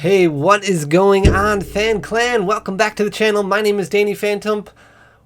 Hey, what is going on, Fan Clan? Welcome back to the channel. My name is Danny Phantom.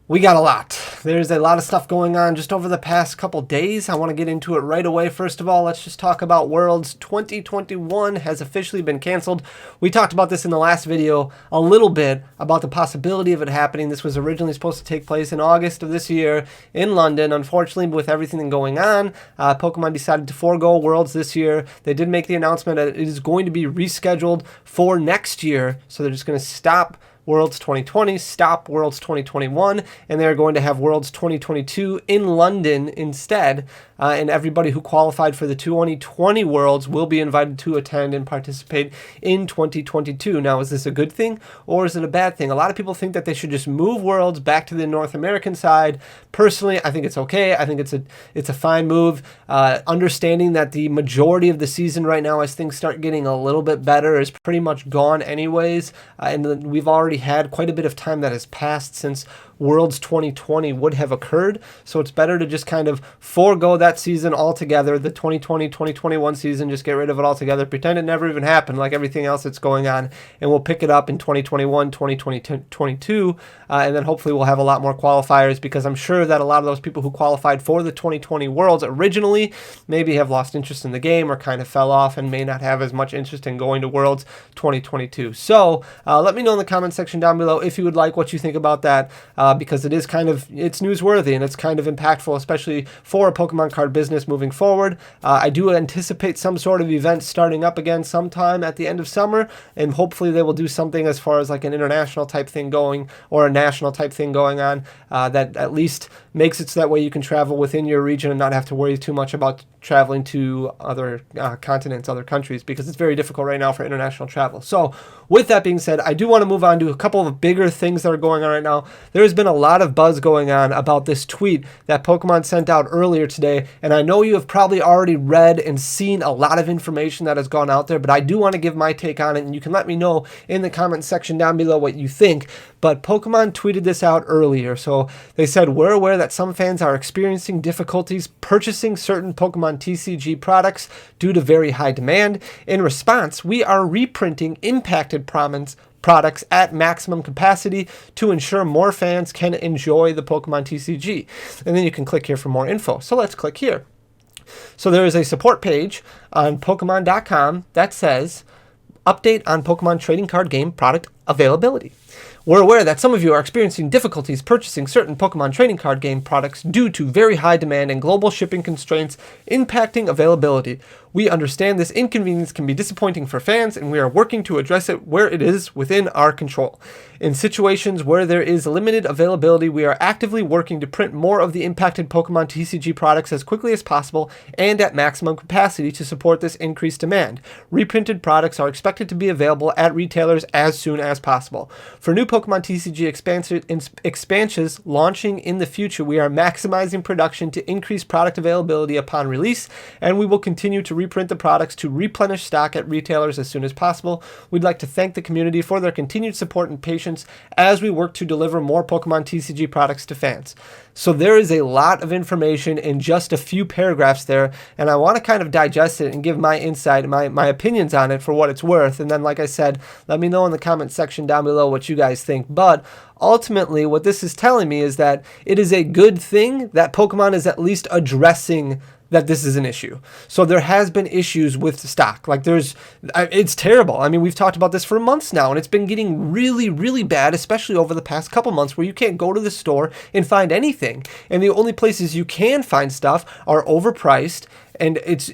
We got a lot. There's a lot of stuff going on just over the past couple days. I want to get into it right away. First of all, let's just talk about Worlds 2021 has officially been canceled. We talked about this in the last video a little bit about the possibility of it happening. This was originally supposed to take place in August of this year in London. Unfortunately, with everything going on, Pokemon decided to forego Worlds this year. They did make the announcement that it is going to be rescheduled for next year. So they're just going to stop Worlds 2020, stop Worlds 2021, and they're going to have Worlds 2022 in London instead. And everybody who qualified for the 2020 Worlds will be invited to attend and participate in 2022. Now, is this a good thing or is it a bad thing? A lot of people think that they should just move Worlds back to the North American side. Personally, I think it's okay. I think it's a fine move. Understanding that the majority of the season right now, as things start getting a little bit better, is pretty much gone anyways. And we've already had quite a bit of time that has passed since Worlds 2020 would have occurred, so it's better to just kind of forego that season altogether, the 2020-2021 season, just get rid of it altogether, pretend it never even happened like everything else that's going on, and we'll pick it up in 2021, 2022, and then hopefully we'll have a lot more qualifiers, because I'm sure that a lot of those people who qualified for the 2020 Worlds originally maybe have lost interest in the game or kind of fell off and may not have as much interest in going to Worlds 2022. So let me know in the comment section down below if you would like, what you think about that. Because it's newsworthy and it's kind of impactful, especially for a Pokemon card business moving forward. I do anticipate some sort of event starting up again sometime at the end of summer, and hopefully they will do something as far as like an international type thing going, or a national type thing going on, that at least makes it so that way you can travel within your region and not have to worry too much about traveling to other continents, other countries, because it's very difficult right now for international travel. So with that being said, I do want to move on to a couple of bigger things that are going on right now. There's been a lot of buzz going on about this tweet that Pokemon sent out earlier today, and I know you have probably already read and seen a lot of information that has gone out there, but I do want to give my take on it, and you can let me know in the comment section down below what you think. But Pokemon tweeted this out earlier. So they said, "We're aware that some fans are experiencing difficulties purchasing certain Pokemon TCG products due to very high demand. In response, we are reprinting impacted products at maximum capacity to ensure more fans can enjoy the Pokemon TCG." And then you can click here for more info. So let's click here. So there is a support page on Pokemon.com that says, "Update on Pokemon trading card game product availability. We're aware that some of you are experiencing difficulties purchasing certain Pokemon trading card game products due to very high demand and global shipping constraints impacting availability. We understand this inconvenience can be disappointing for fans, and we are working to address it where it is within our control. In situations where there is limited availability, we are actively working to print more of the impacted Pokemon TCG products as quickly as possible and at maximum capacity to support this increased demand. Reprinted products are expected to be available at retailers as soon as possible. For new Pokemon TCG expansions launching in the future, we are maximizing production to increase product availability upon release, and we will continue to reprint the products to replenish stock at retailers as soon as possible. We'd like to thank the community for their continued support and patience as we work to deliver more Pokemon TCG products to fans." So there is a lot of information in just a few paragraphs there, and I want to kind of digest it and give my insight, my opinions on it for what it's worth. And then, like I said, let me know in the comment section down below what you guys think. But ultimately, what this is telling me is that it is a good thing that Pokemon is at least addressing that this is an issue. So there has been issues with stock. Like it's terrible. I mean, we've talked about this for months now, and it's been getting really, really bad, especially over the past couple months, where you can't go to the store and find anything. And the only places you can find stuff are overpriced, and it's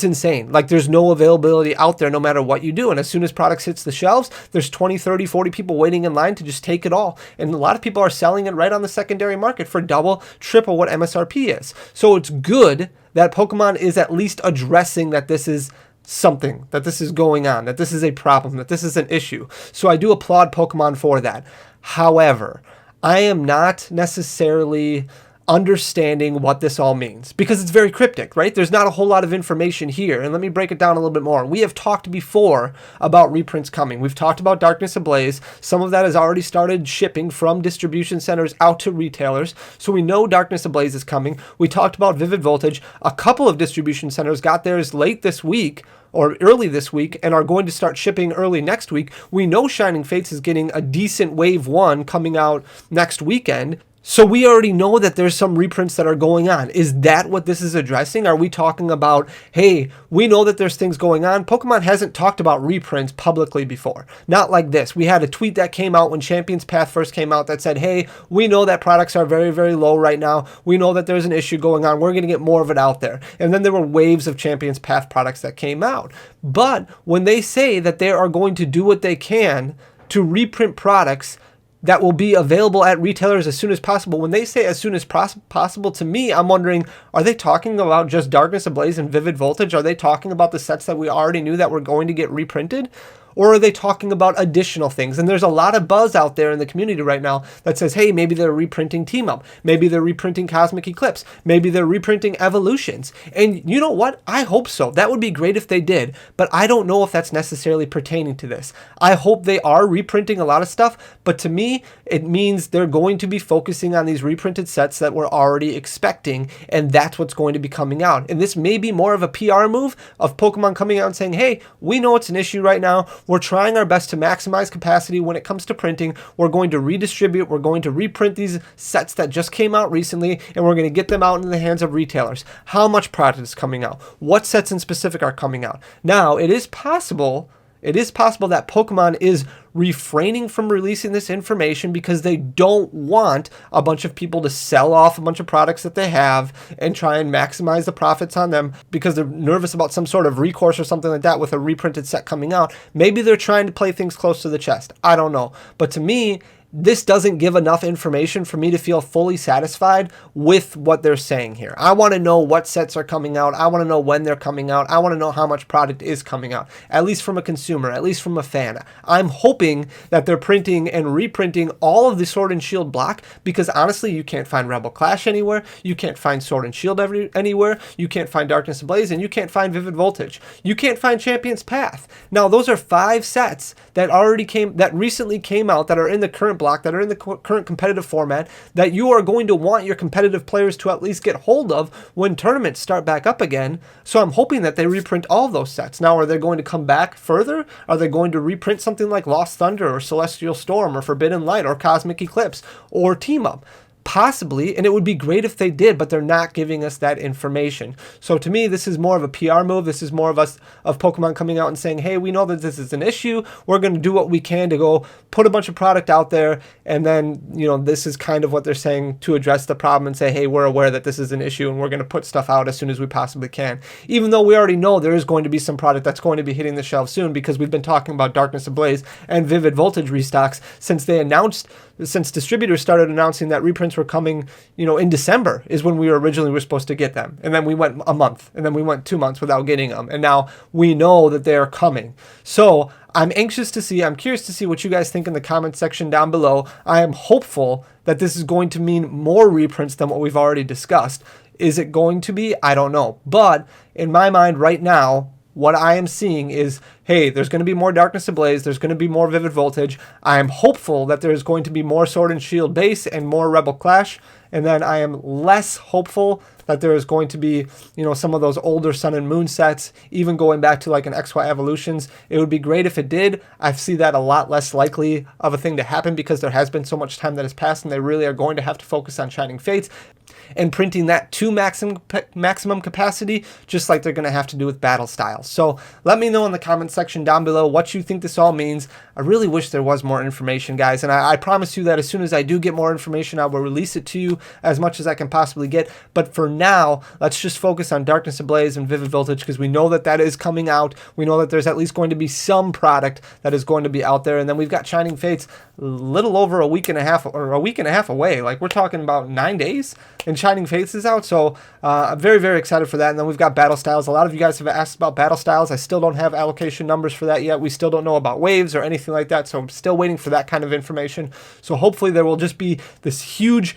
insane. Like, there's no availability out there no matter what you do. And as soon as products hits the shelves, there's 20, 30, 40 people waiting in line to just take it all. And a lot of people are selling it right on the secondary market for double, triple what MSRP is. So it's good that Pokemon is at least addressing that this is something, that this is going on, that this is a problem, that this is an issue. So I do applaud Pokemon for that. However, I am not necessarily understanding what this all means, because it's very cryptic, right? There's not a whole lot of information here. And let me break it down a little bit more. We have talked before about reprints coming. We've talked about Darkness Ablaze. Some of that has already started shipping from distribution centers out to retailers. So we know Darkness Ablaze is coming. We talked about Vivid Voltage. A couple of distribution centers got theirs late this week or early this week and are going to start shipping early next week. We know Shining Fates is getting a decent wave 1 coming out next weekend. So we already know that there's some reprints that are going on. Is that what this is addressing? Are we talking about, hey, we know that there's things going on. Pokemon hasn't talked about reprints publicly before. Not like this. We had a tweet that came out when Champions Path first came out that said, hey, we know that products are very, very low right now. We know that there's an issue going on. We're going to get more of it out there. And then there were waves of Champions Path products that came out. But when they say that they are going to do what they can to reprint products that will be available at retailers as soon as possible. When they say as soon as possible, to me, I'm wondering, are they talking about just Darkness Ablaze and Vivid Voltage? Are they talking about the sets that we already knew that were going to get reprinted? Or are they talking about additional things? And there's a lot of buzz out there in the community right now that says, hey, maybe they're reprinting Team Up. Maybe they're reprinting Cosmic Eclipse. Maybe they're reprinting Evolutions. And you know what? I hope so. That would be great if they did. But I don't know if that's necessarily pertaining to this. I hope they are reprinting a lot of stuff. But to me, it means they're going to be focusing on these reprinted sets that we're already expecting. And that's what's going to be coming out. And this may be more of a PR move of Pokemon coming out and saying, hey, we know it's an issue right now. We're trying our best to maximize capacity when it comes to printing. We're going to redistribute. We're going to reprint these sets that just came out recently, and we're going to get them out in the hands of retailers. How much product is coming out? What sets in specific are coming out? Now, it is possible that Pokemon is refraining from releasing this information because they don't want a bunch of people to sell off a bunch of products that they have and try and maximize the profits on them because they're nervous about some sort of recourse or something like that with a reprinted set coming out. Maybe they're trying to play things close to the chest. I don't know. But to me, this doesn't give enough information for me to feel fully satisfied with what they're saying here. I want to know what sets are coming out. I want to know when they're coming out. I want to know how much product is coming out, at least from a consumer, at least from a fan. I'm hoping that they're printing and reprinting all of the Sword and Shield block because honestly, you can't find Rebel Clash anywhere. You can't find Sword and Shield anywhere. You can't find Darkness Ablaze, and you can't find Vivid Voltage. You can't find Champions Path. Now, those are 5 sets that recently came out that are in the current block, that are in the current competitive format, that you are going to want your competitive players to at least get hold of when tournaments start back up again. So I'm hoping that they reprint all of those sets. Now, are they going to come back further? Are they going to reprint something like Lost Thunder or Celestial Storm or Forbidden Light or Cosmic Eclipse or Team Up? Possibly, and it would be great if they did, but they're not giving us that information. So to me, this is more of a PR move. This is more of Pokemon coming out and saying, hey, we know that this is an issue. We're going to do what we can to go put a bunch of product out there. And then, this is kind of what they're saying to address the problem and say, hey, we're aware that this is an issue and we're going to put stuff out as soon as we possibly can. Even though we already know there is going to be some product that's going to be hitting the shelves soon because we've been talking about Darkness Ablaze and Vivid Voltage restocks since distributors started announcing that reprints were coming, in December is when we were supposed to get them. And then we went a month, and then we went 2 months without getting them. And now we know that they are coming. So I'm curious to see what you guys think in the comment section down below. I am hopeful that this is going to mean more reprints than what we've already discussed. Is it going to be? I don't know. But in my mind right now, what I am seeing is, hey, there's going to be more Darkness Ablaze. There's going to be more Vivid Voltage. I am hopeful that there's going to be more Sword and Shield base and more Rebel Clash. And then I am less hopeful that there is going to be, some of those older Sun and Moon sets, even going back to like an XY Evolutions. It would be great if it did. I see that a lot less likely of a thing to happen because there has been so much time that has passed and they really are going to have to focus on Shining Fates and printing that to maximum capacity, just like they're going to have to do with battle styles. So let me know in the comment section down below what you think this all means. I really wish there was more information, guys, and I promise you that as soon as I do get more information, I will release it to you as much as I can possibly get. But for now, let's just focus on Darkness Ablaze and Vivid Voltage because we know that that is coming out. We know that there's at least going to be some product that is going to be out there, and then we've got Shining Fates a little over a week and a half away. Like, we're talking about 9 days and Shining Fates is out, so I'm very, very excited for that. And then we've got Battle Styles. A lot of you guys have asked about Battle Styles. I still don't have allocation numbers for that yet. We still don't know about waves or anything like that, so I'm still waiting for that kind of information. So hopefully there will just be this huge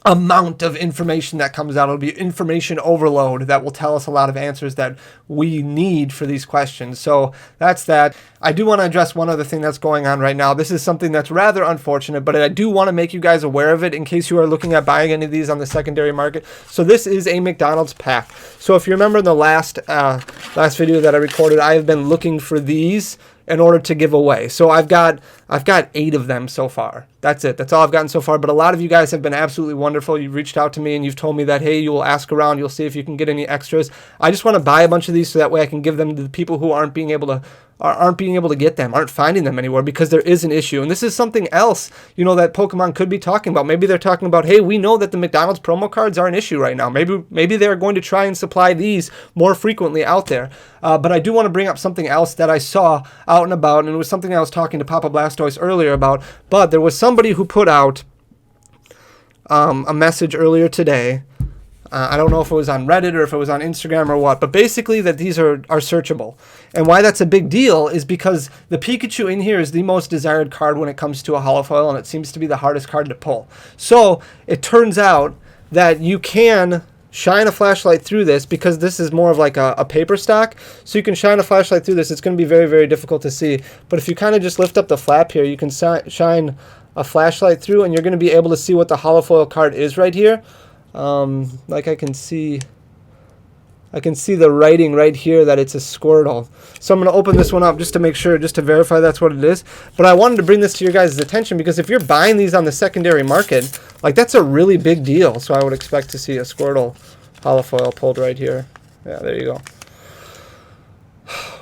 amount of information that comes out. It'll be information overload that will tell us a lot of answers that we need for these questions. So that's that. I do want to address one other thing that's going on right now. This is something that's rather unfortunate, but I do want to make you guys aware of it in case you are looking at buying any of these on the secondary market. So this is a McDonald's pack. So if you remember in the last video that I recorded, I have been looking for these in order to give away. So I've got 8 of them so far. That's it. That's all I've gotten so far. But a lot of you guys have been absolutely wonderful. You've reached out to me and you've told me that, hey, you will ask around, you'll see if you can get any extras. I just want to buy a bunch of these so that way I can give them to the people who aren't being able to get them, aren't finding them anywhere, because there is an issue. And this is something else, that Pokemon could be talking about. Maybe they're talking about, hey, we know that the McDonald's promo cards are an issue right now. Maybe they're going to try and supply these more frequently out there. But I do want to bring up something else that I saw out and about, and it was something I was talking to Papa Blastoise earlier about. But there was somebody who put out a message earlier today. I don't know if it was on Reddit or if it was on Instagram or what, but basically that these are searchable. And why that's a big deal is because the Pikachu in here is the most desired card when it comes to a holofoil, and it seems to be the hardest card to pull. So it turns out that you can shine a flashlight through this, because this is more of like a paper stock. So you can shine a flashlight through this. It's going to be very, very difficult to see. But if you kind of just lift up the flap here, you can shine a flashlight through, and you're going to be able to see what the holofoil card is right here. Like I can see the writing right here that it's a Squirtle. So I'm going to open this one up just to make sure, just to verify that's what it is. But I wanted to bring this to your guys' attention because if you're buying these on the secondary market, like that's a really big deal. So I would expect to see a Squirtle holofoil pulled right here. Yeah, there you go.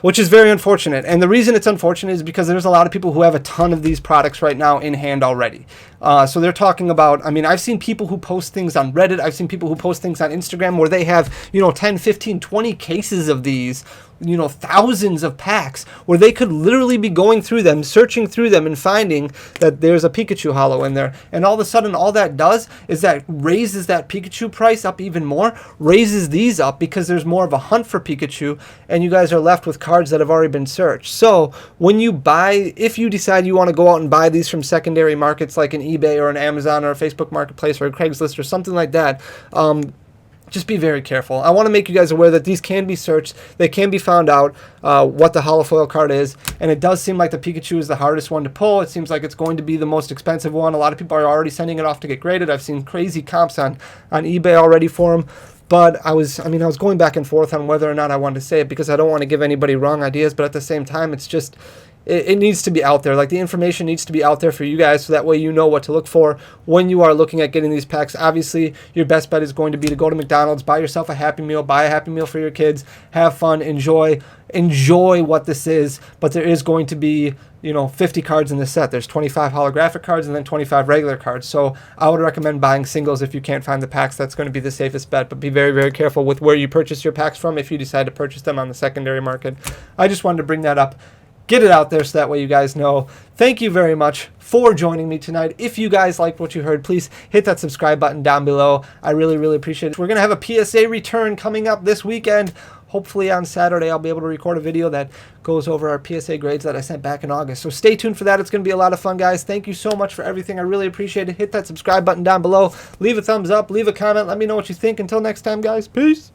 Which is very unfortunate. And the reason it's unfortunate is because there's a lot of people who have a ton of these products right now in hand already. So they're talking about, I've seen people who post things on Reddit. I've seen people who post things on Instagram where they have, 10, 15, 20 cases of these, thousands of packs, where they could literally be going through them, searching through them and finding that there's a Pikachu holo in there. And all of a sudden, all that does is that raises that Pikachu price up even more, raises these up because there's more of a hunt for Pikachu, and you guys are left with cards that have already been searched. So when you buy, if you decide you want to go out and buy these from secondary markets like an eBay or an Amazon or a Facebook Marketplace or a Craigslist or something like that, just be very careful. I want to make you guys aware that these can be searched. They can be found out what the holofoil card is. And it does seem like the Pikachu is the hardest one to pull. It seems like it's going to be the most expensive one. A lot of people are already sending it off to get graded. I've seen crazy comps on eBay already for them. But I was going back and forth on whether or not I wanted to say it because I don't want to give anybody wrong ideas. But at the same time, it's just, it needs to be out there. Like the information needs to be out there for you guys so that way you know what to look for when you are looking at getting these packs. Obviously, your best bet is going to be to go to McDonald's, buy yourself a Happy Meal, buy a Happy Meal for your kids, have fun, enjoy what this is. But there is going to be 50 cards in this set. There's 25 holographic cards and then 25 regular cards. So I would recommend buying singles if you can't find the packs. That's going to be the safest bet. But be very, very careful with where you purchase your packs from if you decide to purchase them on the secondary market. I just wanted to bring that up. Get it out there so that way you guys know. Thank you very much for joining me tonight. If you guys liked what you heard, please hit that subscribe button down below. I really, really appreciate it. We're going to have a PSA return coming up this weekend. Hopefully on Saturday I'll be able to record a video that goes over our PSA grades that I sent back in August. So stay tuned for that. It's going to be a lot of fun, guys. Thank you so much for everything. I really appreciate it. Hit that subscribe button down below. Leave a thumbs up. Leave a comment. Let me know what you think. Until next time, guys. Peace.